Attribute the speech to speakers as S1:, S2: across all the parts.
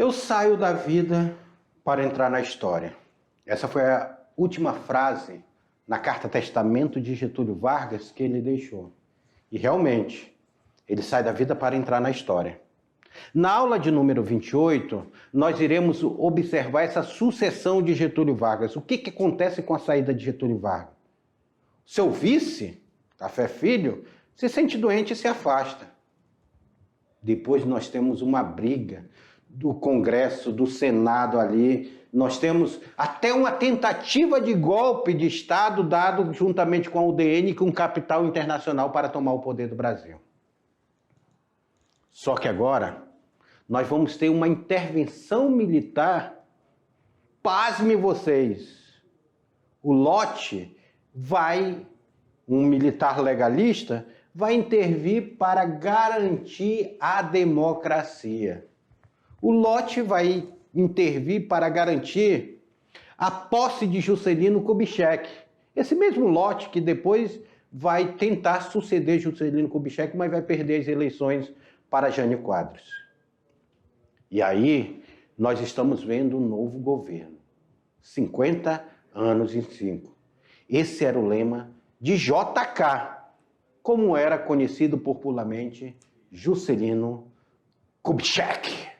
S1: Eu saio da vida para entrar na história. Essa foi a última frase na carta testamento de Getúlio Vargas que ele deixou. E realmente, ele sai da vida para entrar na história. Na aula de número 28, nós iremos observar essa sucessão de Getúlio Vargas. O que acontece com a saída de Getúlio Vargas? Seu vice, Café Filho, se sente doente e se afasta. Depois nós temos uma briga do Congresso, do Senado ali. Nós temos até uma tentativa de golpe de Estado dado juntamente com a UDN e com capital internacional para tomar o poder do Brasil. Só que agora nós vamos ter uma intervenção militar. Pasme vocês. O Lott um militar legalista, vai intervir para garantir a democracia. O Lott vai intervir para garantir a posse de Juscelino Kubitschek. Esse mesmo Lott que depois vai tentar suceder Juscelino Kubitschek, mas vai perder as eleições para Jânio Quadros. E aí nós estamos vendo um novo governo. 50 anos em 5. Esse era o lema de JK, como era conhecido popularmente Juscelino Kubitschek.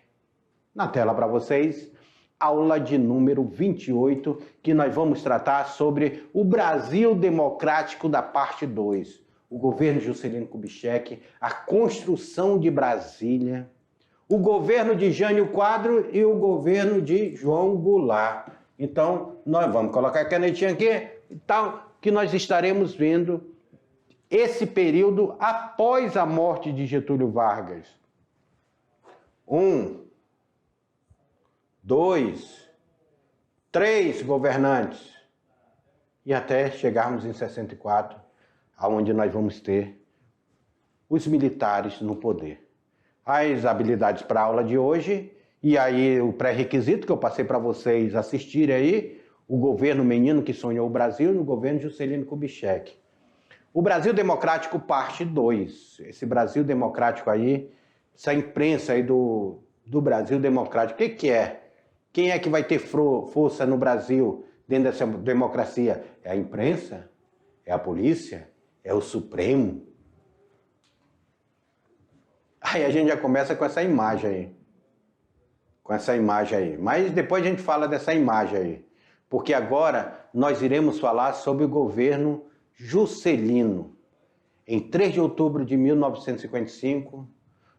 S1: Na tela para vocês, aula de número 28, que nós vamos tratar sobre o Brasil Democrático da parte 2. O governo Juscelino Kubitschek, a construção de Brasília, o governo de Jânio Quadros e o governo de João Goulart. Então, nós vamos colocar a canetinha aqui, então, que nós estaremos vendo esse período após a morte de Getúlio Vargas. 1, 2, 3 governantes. E até chegarmos em 64, onde nós vamos ter os militares no poder. As habilidades para a aula de hoje, e aí o pré-requisito que eu passei para vocês assistirem aí, o governo menino que sonhou o Brasil, no governo Juscelino Kubitschek. O Brasil Democrático, parte 2. Esse Brasil Democrático aí, essa imprensa aí do Brasil Democrático, o que é? Quem é que vai ter força no Brasil dentro dessa democracia? É a imprensa? É a polícia? É o Supremo? Aí a gente já começa com essa imagem aí. Com essa imagem aí. Mas depois a gente fala dessa imagem aí. Porque agora nós iremos falar sobre o governo Juscelino. Em 3 de outubro de 1955,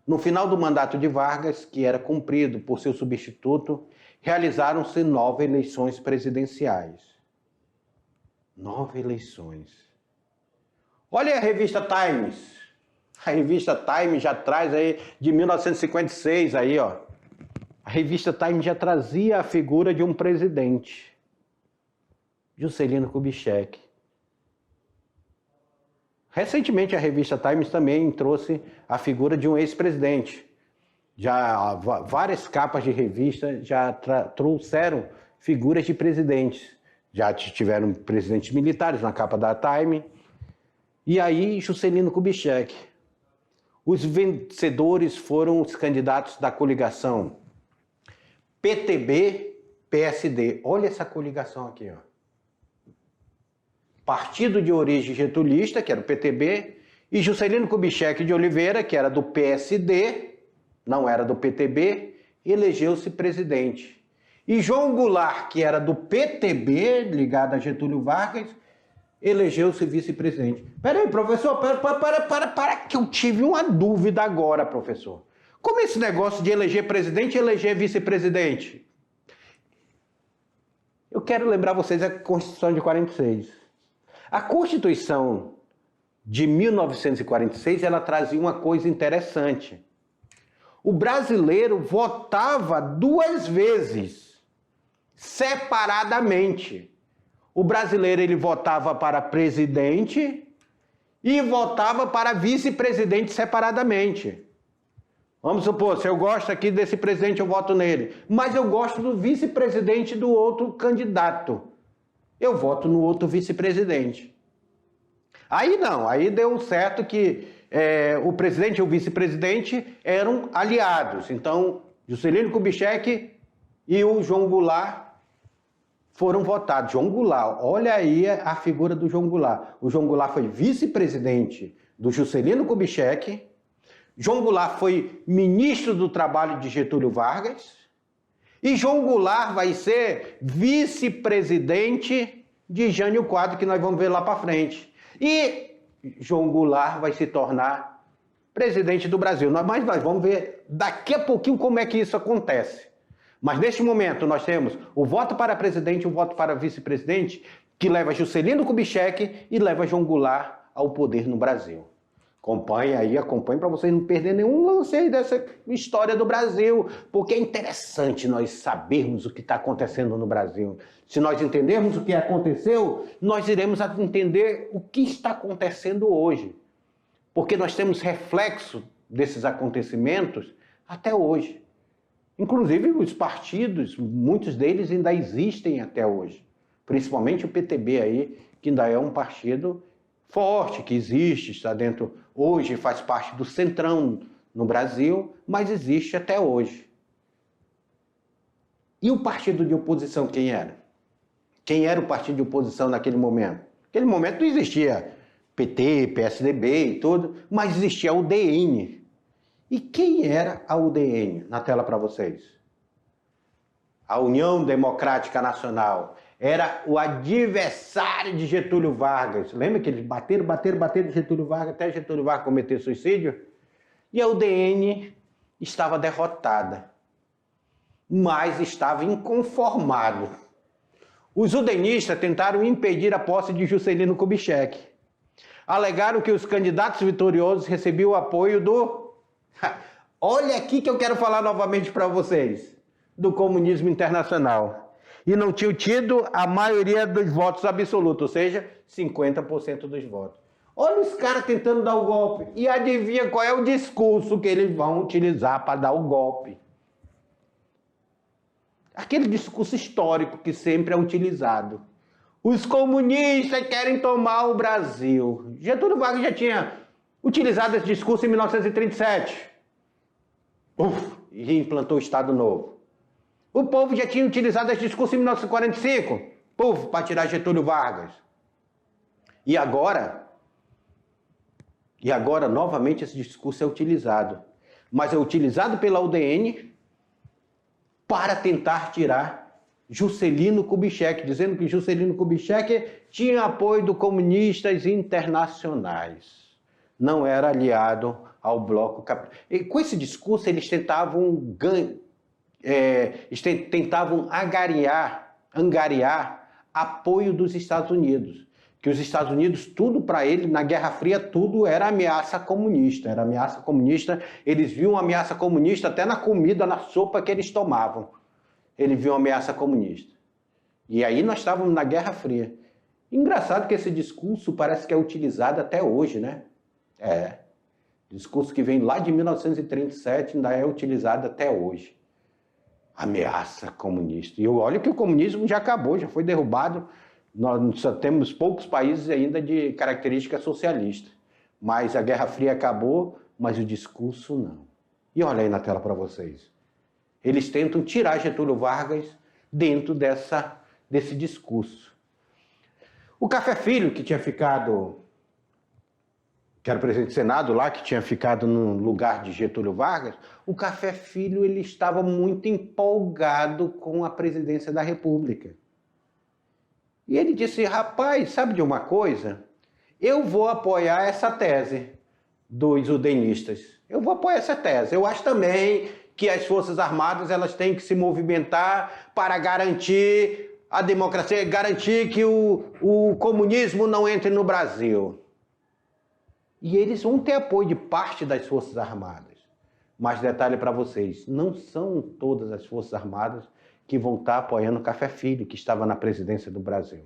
S1: no final do mandato de Vargas, que era cumprido por seu substituto, realizaram-se 9 eleições presidenciais. 9 eleições. Olha a revista Times. A revista Times já traz aí de 1956 aí, ó. A revista Times já trazia a figura de um presidente. Juscelino Kubitschek. Recentemente a revista Times também trouxe a figura de um ex-presidente. Já várias capas de revista já trouxeram figuras de presidentes. Já tiveram presidentes militares na capa da Time. E aí Juscelino Kubitschek. Os vencedores foram os candidatos da coligação PTB-PSD. Olha essa coligação aqui, ó. Partido de origem getulista, que era o PTB, e Juscelino Kubitschek de Oliveira, que era do PSD, não era do PTB, elegeu-se presidente. E João Goulart, que era do PTB, ligado a Getúlio Vargas, elegeu-se vice-presidente. Peraí, professor, para que eu tive uma dúvida agora, professor. Como esse negócio de eleger presidente e eleger vice-presidente? Eu quero lembrar vocês a Constituição de 46. A Constituição de 1946, ela trazia uma coisa interessante. O brasileiro votava 2 vezes, separadamente. O brasileiro ele votava para presidente e votava para vice-presidente separadamente. Vamos supor, se eu gosto aqui desse presidente, eu voto nele. Mas eu gosto do vice-presidente do outro candidato. Eu voto no outro vice-presidente. Aí não, aí deu certo que o presidente e o vice-presidente eram aliados. Então, Juscelino Kubitschek e o João Goulart foram votados. João Goulart, olha aí a figura do João Goulart. O João Goulart foi vice-presidente do Juscelino Kubitschek. João Goulart foi ministro do Trabalho de Getúlio Vargas. E João Goulart vai ser vice-presidente de Jânio Quadros, que nós vamos ver lá para frente. E João Goulart vai se tornar presidente do Brasil. Mas nós vamos ver daqui a pouquinho como é que isso acontece. Mas neste momento nós temos o voto para presidente e o voto para vice-presidente, que leva Juscelino Kubitschek e leva João Goulart ao poder no Brasil. Acompanhe para vocês não perderem nenhum lance aí dessa história do Brasil, porque é interessante nós sabermos o que está acontecendo no Brasil. Se nós entendermos o que aconteceu, nós iremos entender o que está acontecendo hoje. Porque nós temos reflexo desses acontecimentos até hoje. Inclusive os partidos, muitos deles ainda existem até hoje. Principalmente o PTB aí, que ainda é um partido forte, que existe, está dentro, hoje faz parte do Centrão no Brasil, mas existe até hoje. E o partido de oposição quem era? Quem era o partido de oposição naquele momento? Naquele momento não existia PT, PSDB e tudo, mas existia a UDN. E quem era a UDN? Na tela para vocês. A União Democrática Nacional. Era o adversário de Getúlio Vargas. Lembra que eles bateram de Getúlio Vargas até Getúlio Vargas cometer suicídio? E a UDN estava derrotada, mas estava inconformado. Os udenistas tentaram impedir a posse de Juscelino Kubitschek. Alegaram que os candidatos vitoriosos recebiam o apoio do... Olha aqui que eu quero falar novamente para vocês. Do comunismo internacional. E não tinham tido a maioria dos votos absolutos, ou seja, 50% dos votos. Olha os caras tentando dar o golpe. E adivinha qual é o discurso que eles vão utilizar para dar o golpe. Aquele discurso histórico que sempre é utilizado. Os comunistas querem tomar o Brasil. Getúlio Vargas já tinha utilizado esse discurso em 1937. E implantou o Estado Novo. O povo já tinha utilizado esse discurso em 1945, para tirar Getúlio Vargas. E agora, novamente, esse discurso é utilizado. Mas é utilizado pela UDN para tentar tirar Juscelino Kubitschek, dizendo que Juscelino Kubitschek tinha apoio de comunistas internacionais. Não era aliado ao bloco capitalista. E com esse discurso, eles tentavam angariar apoio dos Estados Unidos. Que os Estados Unidos, tudo para ele, na Guerra Fria, tudo era ameaça comunista. Era ameaça comunista. Eles viam ameaça comunista até na comida, na sopa que eles tomavam. Eles viam ameaça comunista. E aí nós estávamos na Guerra Fria. Engraçado que esse discurso parece que é utilizado até hoje, né? Discurso que vem lá de 1937 ainda é utilizado até hoje. Ameaça comunista. E olha que o comunismo já acabou, já foi derrubado. Nós só temos poucos países ainda de característica socialista. Mas a Guerra Fria acabou, mas o discurso não. E olha aí na tela para vocês. Eles tentam tirar Getúlio Vargas dentro desse discurso. O Café Filho, que tinha ficado... que era presidente do Senado lá, que tinha ficado no lugar de Getúlio Vargas, o Café Filho ele estava muito empolgado com a presidência da República. E ele disse, rapaz, sabe de uma coisa? Eu vou apoiar essa tese dos udenistas. Eu vou apoiar essa tese. Eu acho também que as Forças Armadas elas têm que se movimentar para garantir a democracia, garantir que o comunismo não entre no Brasil. E eles vão ter apoio de parte das Forças Armadas. Mas detalhe para vocês, não são todas as Forças Armadas que vão estar apoiando o Café Filho, que estava na presidência do Brasil.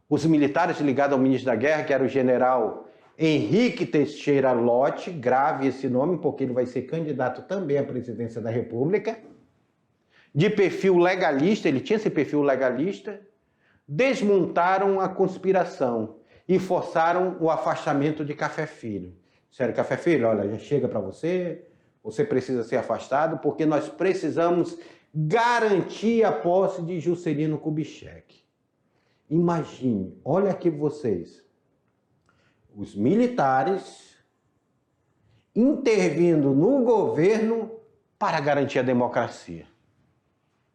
S1: Os militares ligados ao ministro da Guerra, que era o general Henrique Teixeira Lott, grave esse nome, porque ele vai ser candidato também à presidência da República, de perfil legalista, ele tinha esse perfil legalista, desmontaram a conspiração e forçaram o afastamento de Café Filho. Sério, Café Filho, olha, já chega para você, Você precisa ser afastado porque nós precisamos garantir a posse de Juscelino Kubitschek. Imagine, olha aqui vocês, os militares intervindo no governo para garantir a democracia.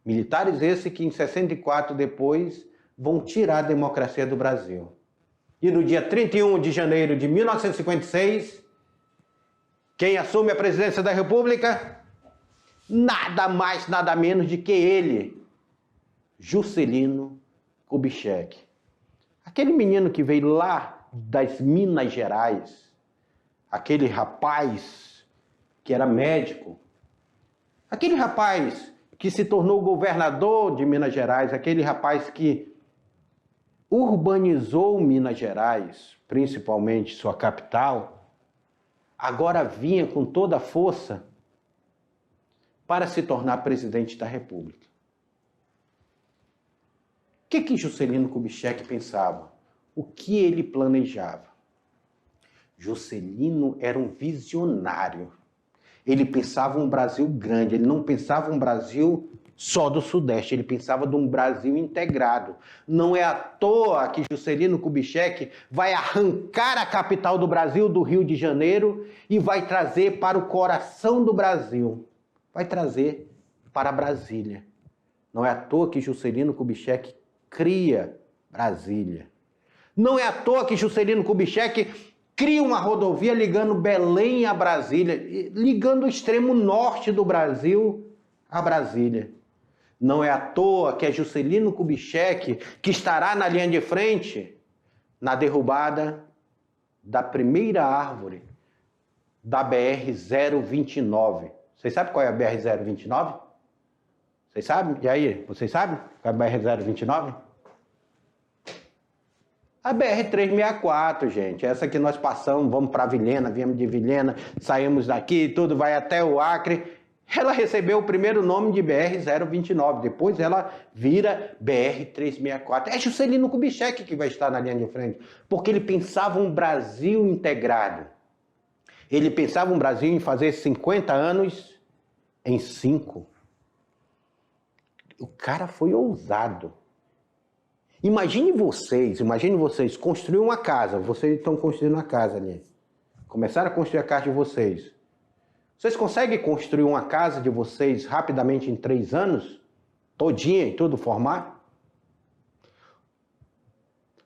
S1: Militares esses que em 64 depois vão tirar a democracia do Brasil. E no dia 31 de janeiro de 1956, quem assume a presidência da República? Nada mais, nada menos de que ele, Juscelino Kubitschek. Aquele menino que veio lá das Minas Gerais, aquele rapaz que era médico, aquele rapaz que se tornou governador de Minas Gerais, aquele rapaz que urbanizou Minas Gerais, principalmente sua capital, agora vinha com toda a força para se tornar presidente da República. O que Juscelino Kubitschek pensava? O que ele planejava? Juscelino era um visionário. Ele pensava um Brasil grande, ele não pensava um Brasil só do Sudeste, ele pensava de um Brasil integrado. Não é à toa que Juscelino Kubitschek vai arrancar a capital do Brasil, do Rio de Janeiro, e vai trazer para o coração do Brasil. Vai trazer para Brasília. Não é à toa que Juscelino Kubitschek cria Brasília. Não é à toa que Juscelino Kubitschek cria uma rodovia ligando Belém a Brasília, ligando o extremo norte do Brasil a Brasília. Não é à toa que é Juscelino Kubitschek que estará na linha de frente na derrubada primeira árvore da BR-029. Vocês sabem qual é a BR-029? Vocês sabem? E aí, vocês sabem qual é a BR-029? A BR-364, gente, essa que nós passamos, vamos para Vilhena, viemos de Vilhena, saímos daqui, tudo vai até o Acre. Ela recebeu o primeiro nome de BR-029, depois ela vira BR-364. É Juscelino Kubitschek que vai estar na linha de frente, porque ele pensava um Brasil integrado. Ele pensava um Brasil em fazer 50 anos em 5. O cara foi ousado. Imagine vocês construir uma casa. Vocês estão construindo uma casa ali. Começaram a construir a casa de vocês. Vocês conseguem construir uma casa de vocês rapidamente em 3 anos? Todinha e tudo formar?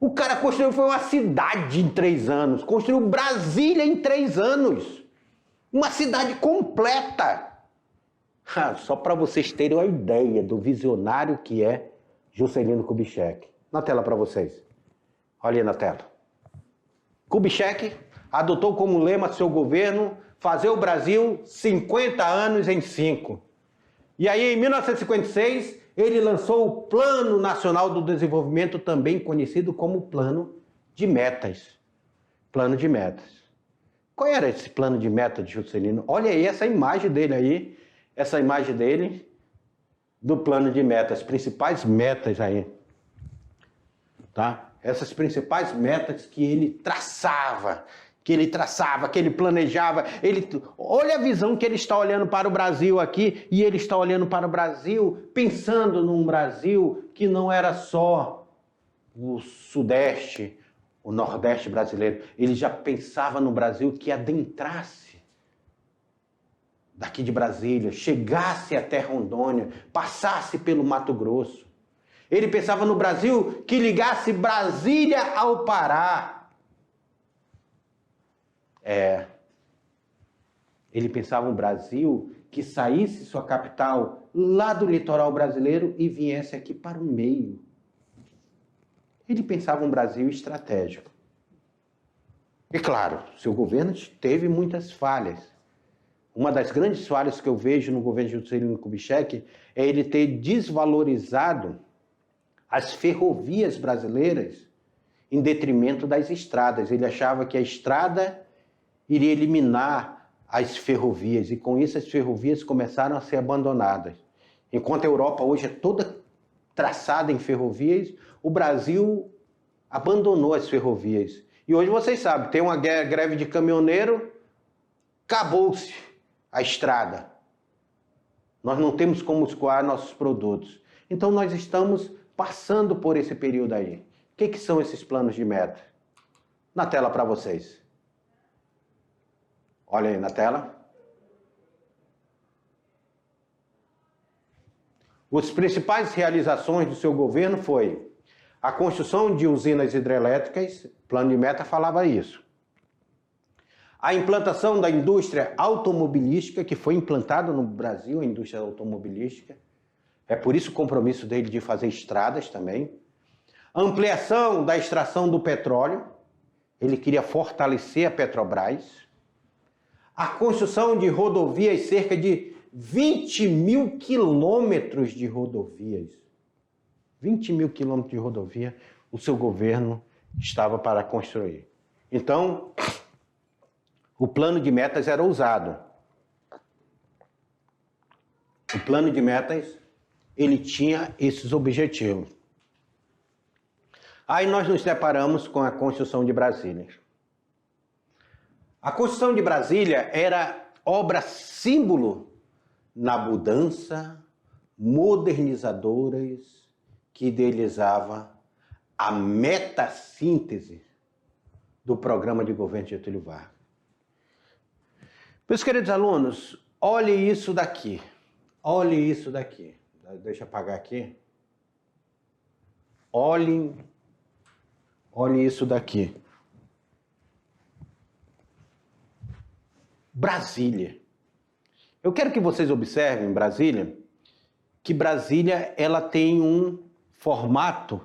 S1: O cara construiu foi uma cidade em 3 anos. Construiu Brasília em 3 anos. Uma cidade completa. Só para vocês terem uma ideia do visionário que é Juscelino Kubitschek. Na tela para vocês. Olha aí na tela. Kubitschek adotou como lema seu governo fazer o Brasil 50 anos em 5. E aí, em 1956, ele lançou o Plano Nacional do Desenvolvimento, também conhecido como Plano de Metas. Plano de Metas. Qual era esse plano de metas de Juscelino? Olha aí essa imagem dele aí. Essa imagem dele do plano de metas. As principais metas aí. Tá? Essas principais metas que ele traçava, que ele planejava. Olha a visão que ele está olhando para o Brasil aqui, e ele está olhando para o Brasil, pensando num Brasil que não era só o Sudeste, o Nordeste brasileiro. Ele já pensava no Brasil que adentrasse daqui de Brasília, chegasse até Rondônia, passasse pelo Mato Grosso. Ele pensava no Brasil que ligasse Brasília ao Pará. Ele pensava um Brasil que saísse sua capital lá do litoral brasileiro e viesse aqui para o meio. Ele pensava um Brasil estratégico. E claro, seu governo teve muitas falhas. Uma das grandes falhas que eu vejo no governo de Juscelino Kubitschek é ele ter desvalorizado as ferrovias brasileiras em detrimento das estradas. Ele achava que a estrada iria eliminar as ferrovias, e com isso as ferrovias começaram a ser abandonadas. Enquanto a Europa hoje é toda traçada em ferrovias, o Brasil abandonou as ferrovias. E hoje vocês sabem, tem uma greve de caminhoneiro, acabou-se. a estrada. Nós não temos como escoar nossos produtos. Então nós estamos passando por esse período aí. O que são esses planos de meta? Na tela para vocês. Olha aí na tela. As principais realizações do seu governo foi a construção de usinas hidrelétricas, o plano de meta falava isso. A implantação da indústria automobilística, que foi implantada no Brasil, a indústria automobilística. É por isso o compromisso dele de fazer estradas também. A ampliação da extração do petróleo. Ele queria fortalecer a Petrobras. A construção de rodovias, cerca de 20 mil quilômetros de rodovias. 20 mil quilômetros de rodovia o seu governo estava para construir. Então, o plano de metas era ousado. O plano de metas, ele tinha esses objetivos. Aí nós nos deparamos com a Construção de Brasília. A Construção de Brasília era obra símbolo na mudança modernizadoras que idealizava a meta-síntese do programa de governo de Getúlio Vargas. Meus queridos alunos, olhe isso daqui. Olhe isso daqui. Deixa eu apagar aqui. Olhe isso daqui. Brasília. Eu quero que vocês observem Brasília, que Brasília ela tem um formato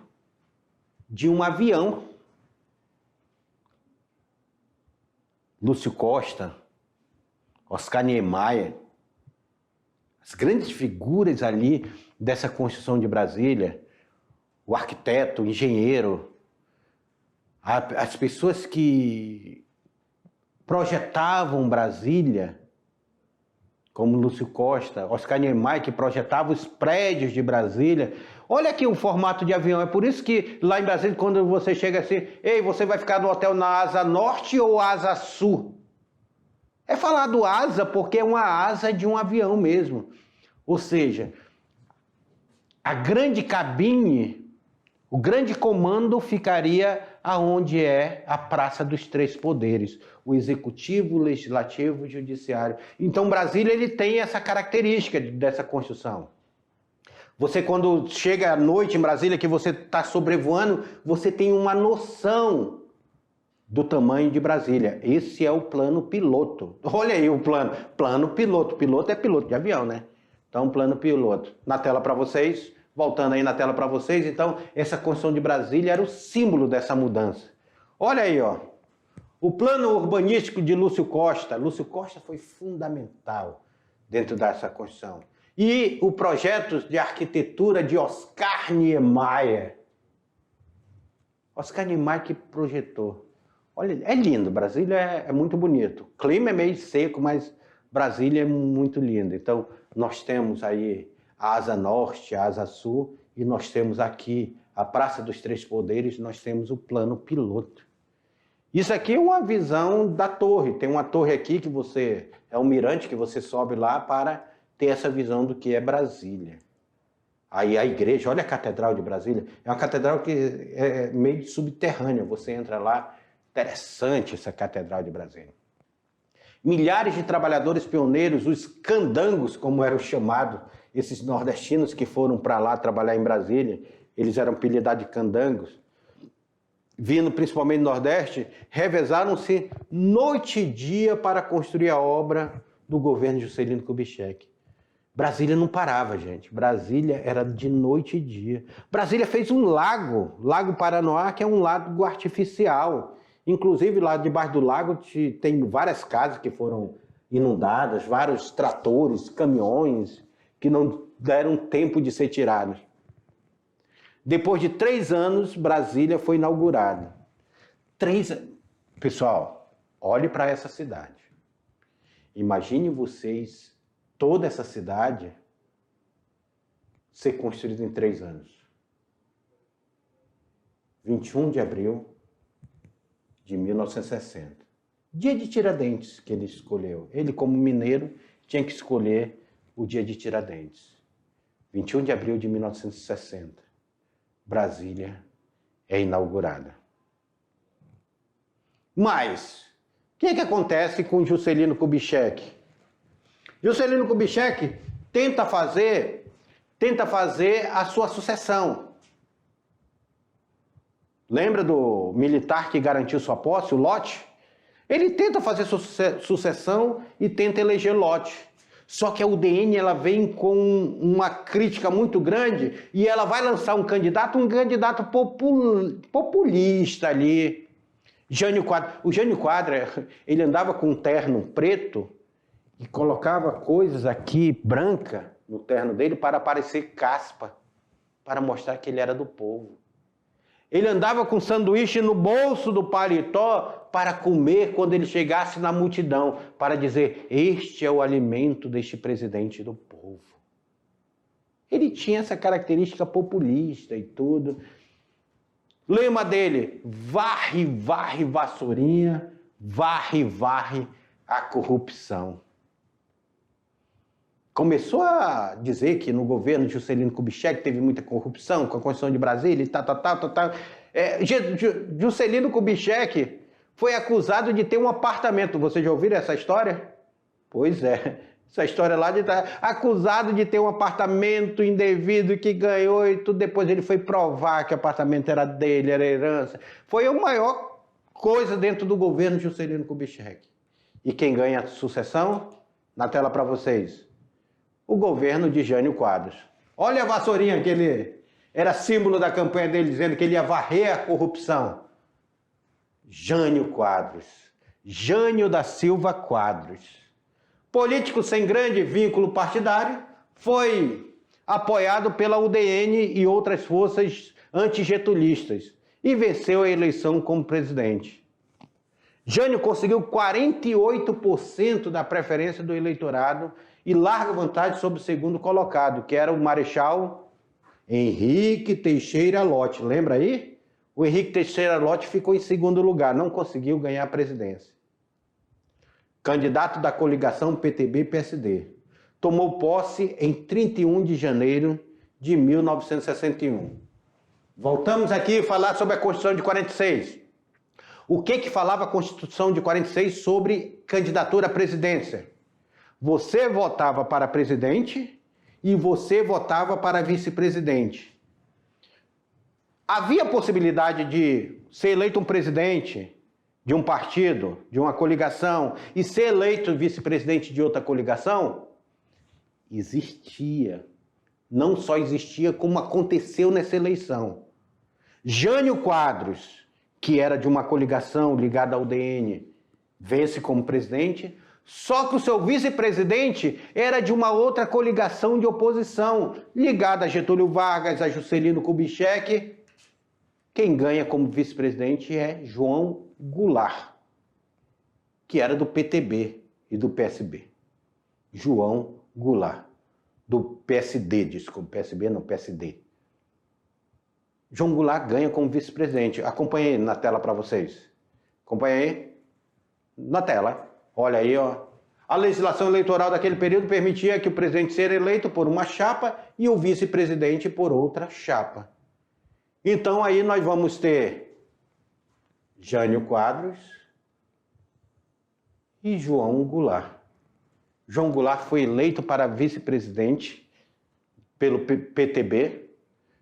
S1: de um avião. Lúcio Costa, Oscar Niemeyer, as grandes figuras ali dessa construção de Brasília, o arquiteto, o engenheiro, as pessoas que projetavam Brasília, como Lúcio Costa, Oscar Niemeyer, que projetava os prédios de Brasília. Olha aqui o formato de avião. É por isso que lá em Brasília, quando você chega assim, ei, você vai ficar no hotel na asa norte ou asa sul? É falado asa porque é uma asa de um avião mesmo. Ou seja, a grande cabine, o grande comando ficaria aonde é a Praça dos Três Poderes, o Executivo, o Legislativo e o Judiciário. Então, Brasília ele tem essa característica dessa construção. Você, quando chega à noite em Brasília, que você está sobrevoando, você tem uma noção do tamanho de Brasília. Esse é o plano piloto. Olha aí o plano. Plano piloto. Piloto é piloto de avião, né? Então, plano piloto. Na tela para vocês. Voltando aí na tela para vocês, então, essa construção de Brasília era o símbolo dessa mudança. Olha aí, ó. O plano urbanístico de Lúcio Costa. Lúcio Costa foi fundamental dentro dessa construção. E o projeto de arquitetura de Oscar Niemeyer. Oscar Niemeyer que projetou. Olha, é lindo. Brasília é muito bonito. O clima é meio seco, mas Brasília é muito lindo. Então, nós temos aí a asa norte, a asa sul, e nós temos aqui a Praça dos Três Poderes, nós temos o plano piloto. Isso aqui é uma visão da torre. Tem uma torre aqui que é um mirante que você sobe lá para ter essa visão do que é Brasília. Aí a igreja, olha a Catedral de Brasília, é uma catedral que é meio subterrânea, você entra lá, interessante essa Catedral de Brasília. Milhares de trabalhadores pioneiros, os candangos, como eram chamados, esses nordestinos que foram para lá trabalhar em Brasília, eles eram apelidados de candangos, vindo principalmente do Nordeste, revezaram-se noite e dia para construir a obra do governo Juscelino Kubitschek. Brasília não parava, gente. Brasília era de noite e dia. Brasília fez um lago, Lago Paranoá, que é um lago artificial. Inclusive, lá debaixo do lago tem várias casas que foram inundadas, vários tratores, caminhões, que não deram tempo de ser tirados. Depois de 3 anos, Brasília foi inaugurada. Pessoal, olhe para essa cidade. Imagine vocês, toda essa cidade, ser construída em 3 anos. 21 de abril de 1960. Dia de Tiradentes que ele escolheu. Ele, como mineiro, tinha que escolher o dia de Tiradentes. 21 de abril de 1960, Brasília é inaugurada. Mas, o que acontece com Juscelino Kubitschek? Juscelino Kubitschek tenta fazer a sua sucessão. Lembra do militar que garantiu sua posse, o Lott? Ele tenta fazer sucessão e tenta eleger Lott. Só que a UDN ela vem com uma crítica muito grande e ela vai lançar um candidato populista ali. Jânio Quadros. O Jânio Quadros, ele andava com um terno preto e colocava coisas aqui branca no terno dele para parecer caspa, para mostrar que ele era do povo. Ele andava com sanduíche no bolso do paletó para comer quando ele chegasse na multidão, para dizer, este é o alimento deste presidente do povo. Ele tinha essa característica populista e tudo. Lema dele, varre, varre, vassourinha, varre, varre a corrupção. Começou a dizer que no governo de Juscelino Kubitschek teve muita corrupção com a Constituição de Brasília e tal. Juscelino Kubitschek foi acusado de ter um apartamento. Vocês já ouviram essa história? Pois é, essa história lá de estar acusado de ter um apartamento indevido que ganhou e tudo. Depois ele foi provar que o apartamento era dele, era herança. Foi a maior coisa dentro do governo de Juscelino Kubitschek. E quem ganha a sucessão? Na tela para vocês. O governo de Jânio Quadros. Olha a vassourinha que ele era símbolo da campanha dele, dizendo que ele ia varrer a corrupção. Jânio Quadros. Jânio da Silva Quadros. Político sem grande vínculo partidário, foi apoiado pela UDN e outras forças antigetulistas e venceu a eleição como presidente. Jânio conseguiu 48% da preferência do eleitorado e larga vantagem sobre o segundo colocado, que era o Marechal Henrique Teixeira Lott. Lembra aí? O Henrique Teixeira Lott ficou em segundo lugar, não conseguiu ganhar a presidência. Candidato da coligação PTB-PSD. Tomou posse em 31 de janeiro de 1961. Voltamos aqui a falar sobre a Constituição de 46. O que falava a Constituição de 46 sobre candidatura à presidência? Você votava para presidente e você votava para vice-presidente. Havia possibilidade de ser eleito um presidente de um partido, de uma coligação, e ser eleito vice-presidente de outra coligação? Existia. Não só existia, como aconteceu nessa eleição. Jânio Quadros, que era de uma coligação ligada ao UDN, vence como presidente, só que o seu vice-presidente era de uma outra coligação de oposição, ligada a Getúlio Vargas, a Juscelino Kubitschek. Quem ganha como vice-presidente é João Goulart, que era do PTB e do PSB. João Goulart, do PSD, desculpa, PSB não, PSD. João Goulart ganha como vice-presidente. Acompanha aí na tela para vocês. Acompanha aí. Na tela. Olha aí, ó. A legislação eleitoral daquele período permitia que o presidente seja eleito por uma chapa e o vice-presidente por outra chapa. Então aí nós vamos ter Jânio Quadros e João Goulart. João Goulart foi eleito para vice-presidente pelo PTB.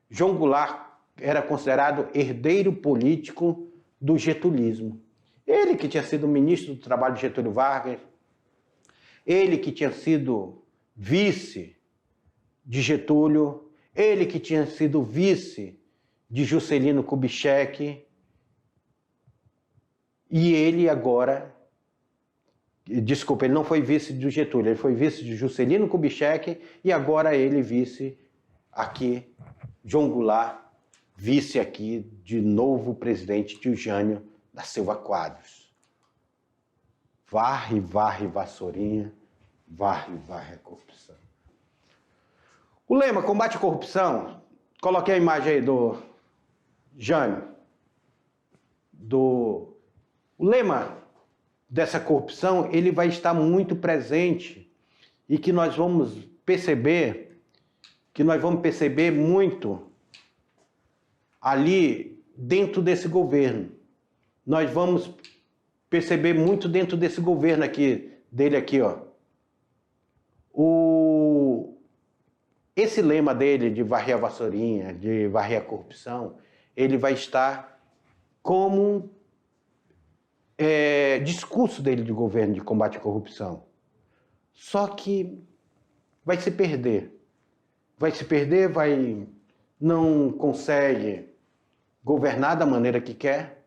S1: João Goulart era considerado herdeiro político do getulismo. Ele que tinha sido ministro do Trabalho de Getúlio Vargas, ele que tinha sido vice de Getúlio, ele que tinha sido vice de Juscelino Kubitschek, e ele agora, desculpa, ele não foi vice de Getúlio, ele foi vice de Juscelino Kubitschek, e agora ele vice aqui, João Goulart, vice aqui de novo presidente de Jânio da Silva Quadros. Varre, varre, vassourinha, varre, varre a corrupção. O lema combate à corrupção, coloquei a imagem aí do Jânio. O lema dessa corrupção, ele vai estar muito presente e que nós vamos perceber muito ali dentro desse governo. Nós vamos perceber muito dentro desse governo aqui, dele aqui, ó. Esse lema dele de varrer a vassourinha, de varrer a corrupção, ele vai estar como discurso dele de governo de combate à corrupção. Só que vai se perder, não consegue governar da maneira que quer,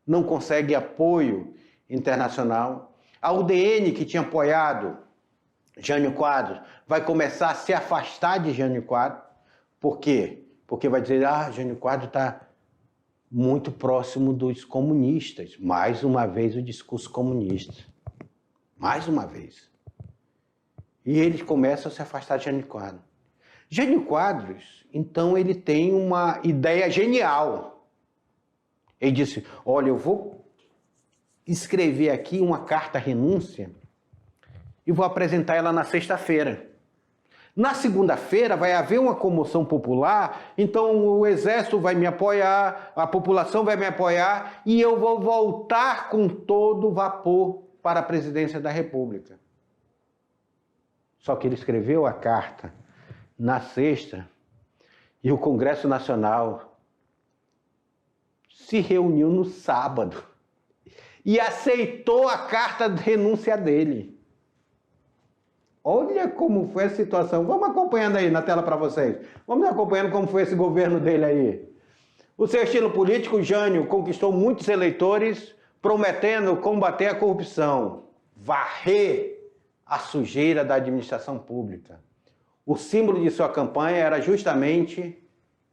S1: não consegue apoio internacional. A UDN, que tinha apoiado Jânio Quadros, vai começar a se afastar de Jânio Quadros. Por quê? Porque vai dizer, Jânio Quadros está muito próximo dos comunistas. Mais uma vez o discurso comunista. Mais uma vez. E eles começam a se afastar de Jânio Quadros. Jânio Quadros, então, ele tem uma ideia genial. Ele disse, olha, eu vou escrever aqui uma carta-renúncia e vou apresentar ela na sexta-feira. Na segunda-feira vai haver uma comoção popular, então o exército vai me apoiar, a população vai me apoiar e eu vou voltar com todo vapor para a presidência da República. Só que ele escreveu a carta na sexta e o Congresso Nacional se reuniu no sábado e aceitou a carta de renúncia dele. Olha como foi a situação. Vamos acompanhando aí na tela para vocês. Vamos acompanhando como foi esse governo dele aí. O seu estilo político, Jânio conquistou muitos eleitores, prometendo combater a corrupção, varrer a sujeira da administração pública. O símbolo de sua campanha era justamente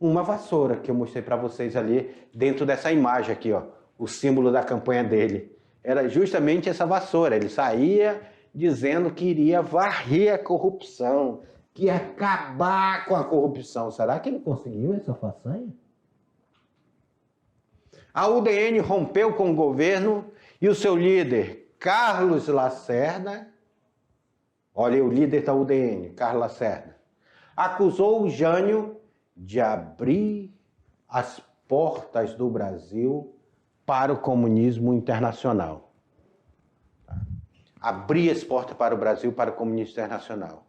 S1: uma vassoura, que eu mostrei para vocês ali, dentro dessa imagem aqui, ó. O símbolo da campanha dele. Era justamente essa vassoura. Ele saía dizendo que iria varrer a corrupção, que ia acabar com a corrupção. Será que ele conseguiu essa façanha? A UDN rompeu com o governo e o seu líder, Carlos Lacerda, olha aí o líder da UDN, Carlos Lacerda, acusou o Jânio de abrir as portas do Brasil para o comunismo internacional. Abrir as portas para o Brasil, para o comunismo internacional.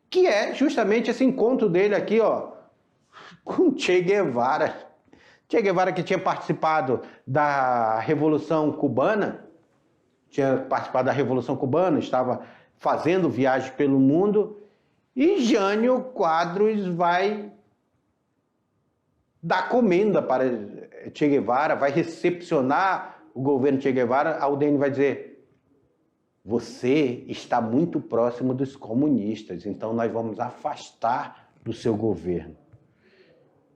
S1: Que é justamente esse encontro dele aqui, ó, com Che Guevara. Che Guevara, que tinha participado da Revolução Cubana, estava fazendo viagem pelo mundo, e Jânio Quadros vai dar comenda para Che Guevara, vai recepcionar o governo Che Guevara. A UDN vai dizer, você está muito próximo dos comunistas, então nós vamos afastar do seu governo.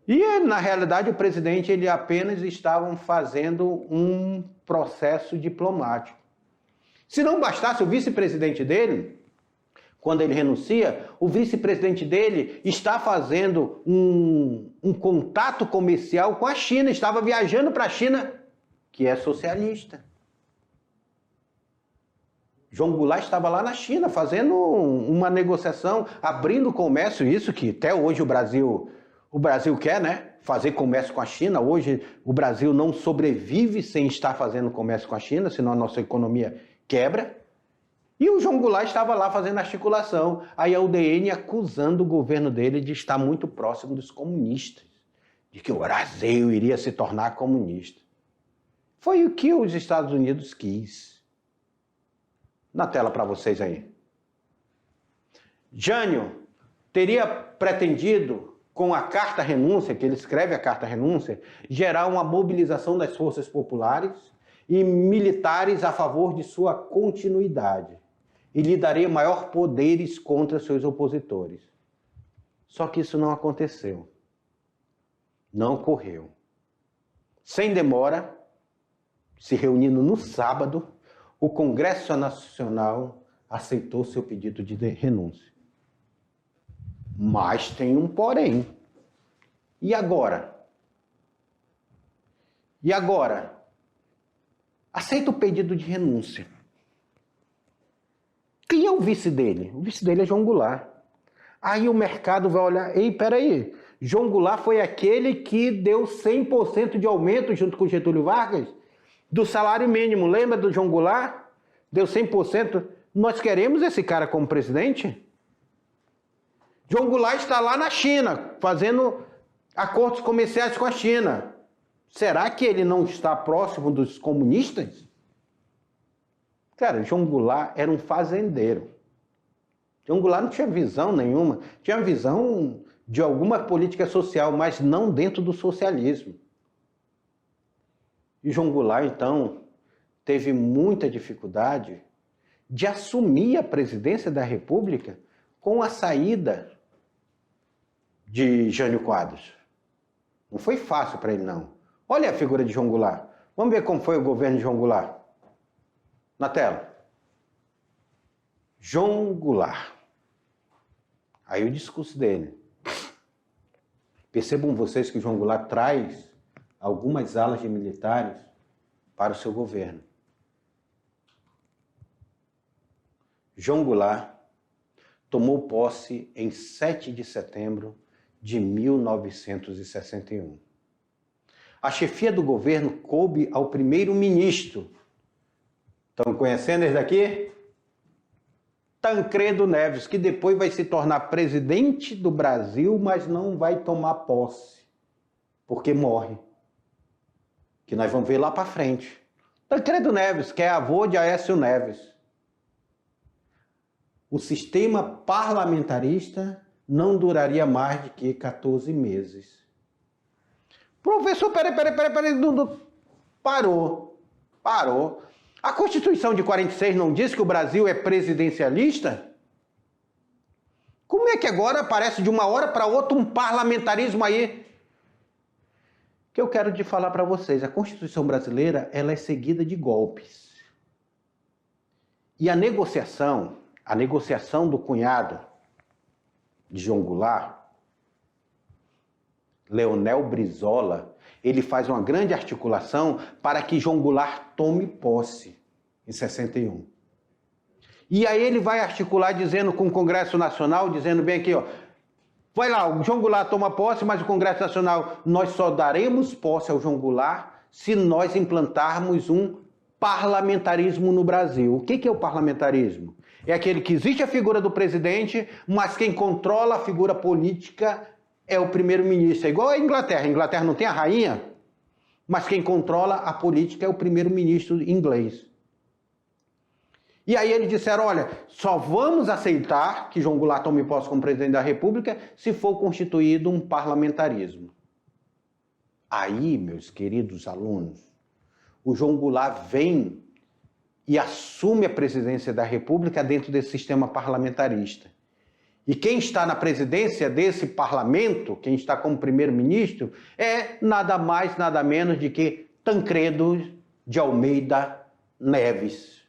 S1: E, na realidade, o presidente, ele apenas estavam fazendo um processo diplomático. Se não bastasse o vice-presidente dele, quando ele renuncia, o vice-presidente dele está fazendo um contato comercial com a China, estava viajando para a China, que é socialista. João Goulart estava lá na China fazendo uma negociação, abrindo comércio, isso que até hoje o Brasil quer, né? Fazer comércio com a China. Hoje o Brasil não sobrevive sem estar fazendo comércio com a China, senão a nossa economia quebra. E o João Goulart estava lá fazendo articulação. Aí a UDN acusando o governo dele de estar muito próximo dos comunistas, de que o Brasil iria se tornar comunista. Foi o que os Estados Unidos quis. Na tela para vocês aí. Jânio teria pretendido, com a carta-renúncia, que ele escreve a carta-renúncia, gerar uma mobilização das forças populares e militares a favor de sua continuidade e lhe daria maior poderes contra seus opositores. Só que isso não aconteceu. Não ocorreu. Sem demora, se reunindo no sábado, o Congresso Nacional aceitou seu pedido de renúncia. Mas tem um porém. E agora? Aceita o pedido de renúncia. Quem é o vice dele? O vice dele é João Goulart. Aí o mercado vai olhar, ei, peraí, João Goulart foi aquele que deu 100% de aumento junto com Getúlio Vargas do salário mínimo. Lembra do João Goulart? Deu 100%. Nós queremos esse cara como presidente? João Goulart está lá na China, fazendo acordos comerciais com a China. Será que ele não está próximo dos comunistas? Cara, João Goulart era um fazendeiro. João Goulart não tinha visão nenhuma. Tinha visão de alguma política social, mas não dentro do socialismo. E João Goulart, então, teve muita dificuldade de assumir a presidência da República com a saída de Jânio Quadros. Não foi fácil para ele, não. Olha a figura de João Goulart. Vamos ver como foi o governo de João Goulart. Na tela. João Goulart. Aí o discurso dele. Percebam vocês que João Goulart traz algumas alas de militares para o seu governo. João Goulart tomou posse em 7 de setembro de 1961. A chefia do governo coube ao primeiro-ministro. Estão conhecendo esse daqui? Tancredo Neves, que depois vai se tornar presidente do Brasil, mas não vai tomar posse, porque morre. Que nós vamos ver lá para frente. Tancredo Neves, que é avô de Aécio Neves. O sistema parlamentarista não duraria mais de que 14 meses. Professor, peraí, parou. A Constituição de 46 não diz que o Brasil é presidencialista? Como é que agora aparece de uma hora para outra um parlamentarismo aí? Que eu quero te falar para vocês, a Constituição brasileira, ela é seguida de golpes. E a negociação do cunhado de João Goulart, Leonel Brizola, ele faz uma grande articulação para que João Goulart tome posse em 61. E aí ele vai articular dizendo com o Congresso Nacional, dizendo bem aqui, ó, vai lá, o João Goulart toma posse, mas o Congresso Nacional, nós só daremos posse ao João Goulart se nós implantarmos um parlamentarismo no Brasil. O que é o parlamentarismo? É aquele que existe a figura do presidente, mas quem controla a figura política é o primeiro-ministro. É igual a Inglaterra. A Inglaterra não tem a rainha, mas quem controla a política é o primeiro-ministro inglês. E aí eles disseram, olha, só vamos aceitar que João Goulart tome posse como presidente da República se for constituído um parlamentarismo. Aí, meus queridos alunos, o João Goulart vem e assume a presidência da República dentro desse sistema parlamentarista. E quem está na presidência desse parlamento, quem está como primeiro-ministro, é nada mais, nada menos de que Tancredo de Almeida Neves.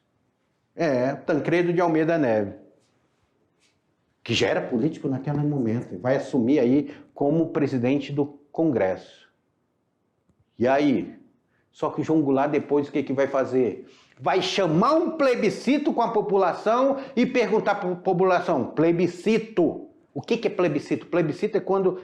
S1: Tancredo de Almeida Neves. Que já era político naquele momento, e vai assumir aí como presidente do Congresso. E aí? Só que o João Goulart depois o que vai fazer? Vai chamar um plebiscito com a população e perguntar para a população, plebiscito. O que é plebiscito? Plebiscito é quando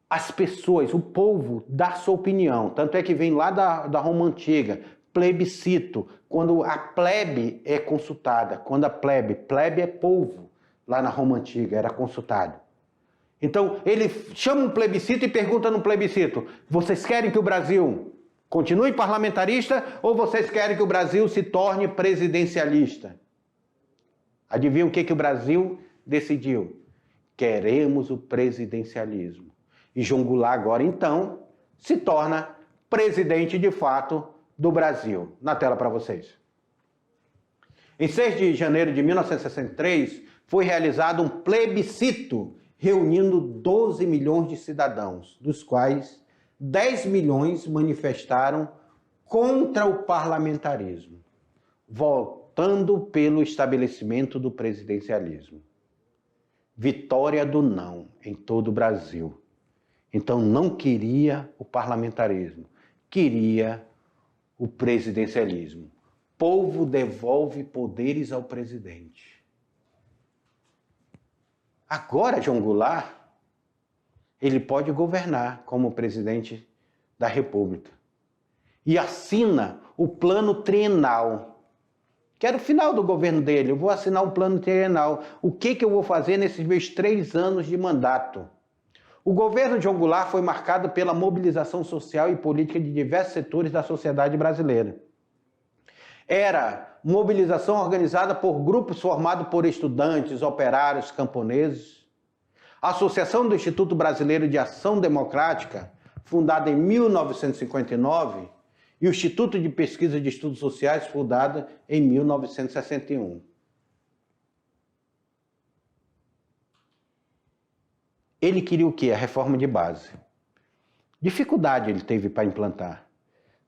S1: as pessoas, o povo, dá sua opinião. Tanto é que vem lá da Roma Antiga, plebiscito, quando a plebe é consultada. Quando a plebe é povo, lá na Roma Antiga, era consultado. Então, ele chama um plebiscito e pergunta no plebiscito, vocês querem que o Brasil continue parlamentarista ou vocês querem que o Brasil se torne presidencialista? Adivinha o que o Brasil decidiu? Queremos o presidencialismo. E João Goulart agora, então, se torna presidente de fato do Brasil. Na tela para vocês. Em 6 de janeiro de 1963, foi realizado um plebiscito reunindo 12 milhões de cidadãos, dos quais 10 milhões manifestaram contra o parlamentarismo, votando pelo estabelecimento do presidencialismo. Vitória do não em todo o Brasil. Então não queria o parlamentarismo, queria o presidencialismo. Povo devolve poderes ao presidente. Agora, João Goulart, ele pode governar como presidente da República. E assina o plano trienal, que era o final do governo dele. Eu vou assinar um plano trienal. O que eu vou fazer nesses meus 3 anos de mandato? O governo de João Goulart foi marcado pela mobilização social e política de diversos setores da sociedade brasileira. Era mobilização organizada por grupos formados por estudantes, operários, camponeses. A Associação do Instituto Brasileiro de Ação Democrática, fundada em 1959, e o Instituto de Pesquisa de Estudos Sociais, fundado em 1961. Ele queria o quê? A reforma de base. Dificuldade ele teve para implantar.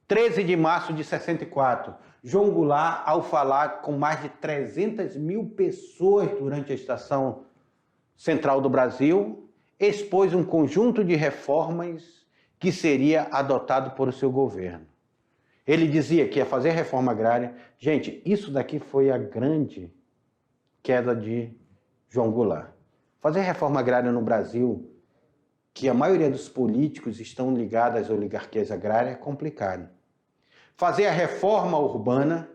S1: 13 de março de 64, João Goulart, ao falar com mais de 300 mil pessoas durante a Estação Central do Brasil, expôs um conjunto de reformas que seria adotado por seu governo. Ele dizia que ia fazer reforma agrária. Gente, isso daqui foi a grande queda de João Goulart. Fazer reforma agrária no Brasil, que a maioria dos políticos estão ligados às oligarquias agrárias, é complicado. Fazer a reforma urbana,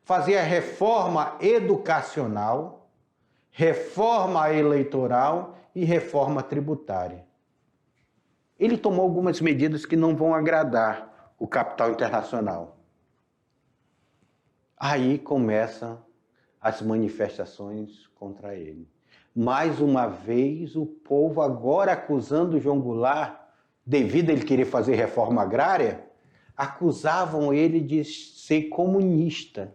S1: fazer a reforma educacional, reforma eleitoral e reforma tributária. Ele tomou algumas medidas que não vão agradar o capital internacional. Aí começam as manifestações contra ele. Mais uma vez, o povo agora acusando João Goulart, devido a ele querer fazer reforma agrária, acusavam ele de ser comunista.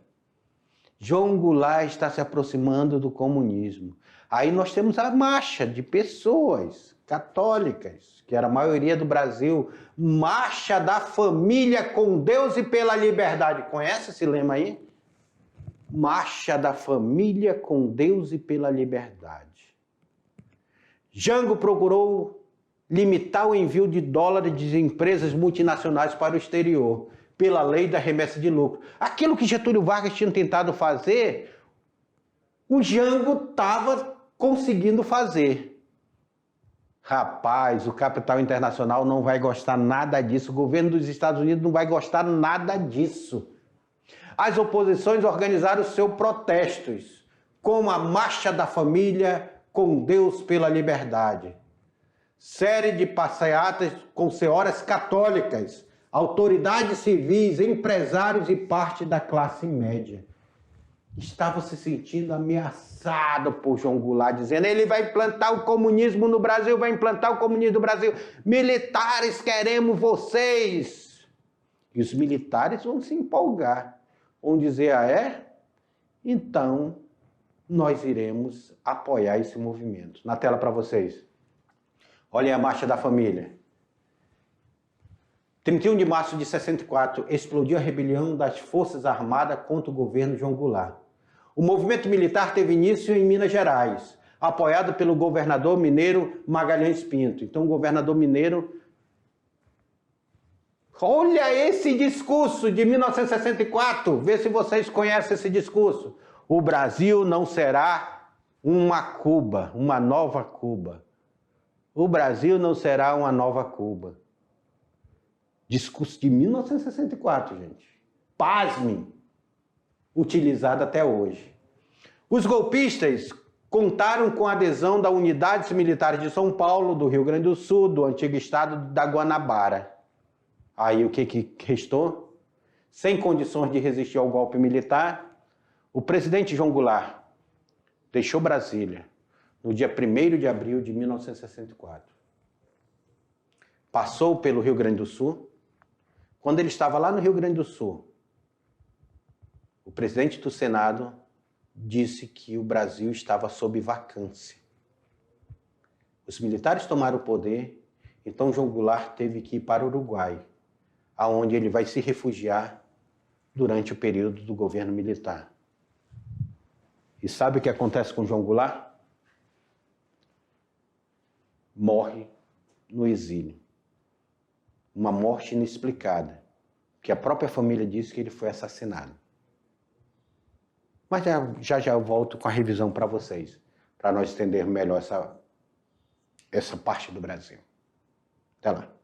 S1: João Goulart está se aproximando do comunismo. Aí nós temos a marcha de pessoas católicas, que era a maioria do Brasil, marcha da família com Deus e pela liberdade. Conhece esse lema aí? Marcha da família com Deus e pela liberdade. Jango procurou limitar o envio de dólares de empresas multinacionais para o exterior, pela lei da remessa de lucro. Aquilo que Getúlio Vargas tinha tentado fazer, o Jango estava conseguindo fazer. Rapaz, o capital internacional não vai gostar nada disso, o governo dos Estados Unidos não vai gostar nada disso. As oposições organizaram seus protestos, como a Marcha da Família com Deus pela Liberdade. Série de passeatas com senhoras católicas, autoridades civis, empresários e parte da classe média. Estavam se sentindo ameaçados por João Goulart, dizendo: ele vai implantar o comunismo no Brasil, vai implantar o comunismo no Brasil. Militares, queremos vocês. E os militares vão se empolgar. Vão dizer: ah, é? Então, nós iremos apoiar esse movimento. Na tela para vocês. Olhem a Marcha da Família. 31 de março de 64, explodiu a rebelião das Forças Armadas contra o governo João Goulart. O movimento militar teve início em Minas Gerais, apoiado pelo governador mineiro Magalhães Pinto. Então, o governador mineiro... Olha esse discurso de 1964, vê se vocês conhecem esse discurso. O Brasil não será uma Cuba, uma nova Cuba. O Brasil não será uma nova Cuba. Discurso de 1964, gente. Pasmem, utilizado até hoje. Os golpistas contaram com a adesão da Unidades Militares de São Paulo, do Rio Grande do Sul, do antigo estado da Guanabara. Aí o que restou? Sem condições de resistir ao golpe militar, o presidente João Goulart deixou Brasília no dia 1º de abril de 1964. Passou pelo Rio Grande do Sul. Quando ele estava lá no Rio Grande do Sul, o presidente do Senado disse que o Brasil estava sob vacância. Os militares tomaram o poder, então João Goulart teve que ir para o Uruguai, aonde ele vai se refugiar durante o período do governo militar. E sabe o que acontece com João Goulart? Morre no exílio. Uma morte inexplicada, que a própria família disse que ele foi assassinado. Mas já eu volto com a revisão para vocês. para nós entendermos melhor essa parte do Brasil. Até lá.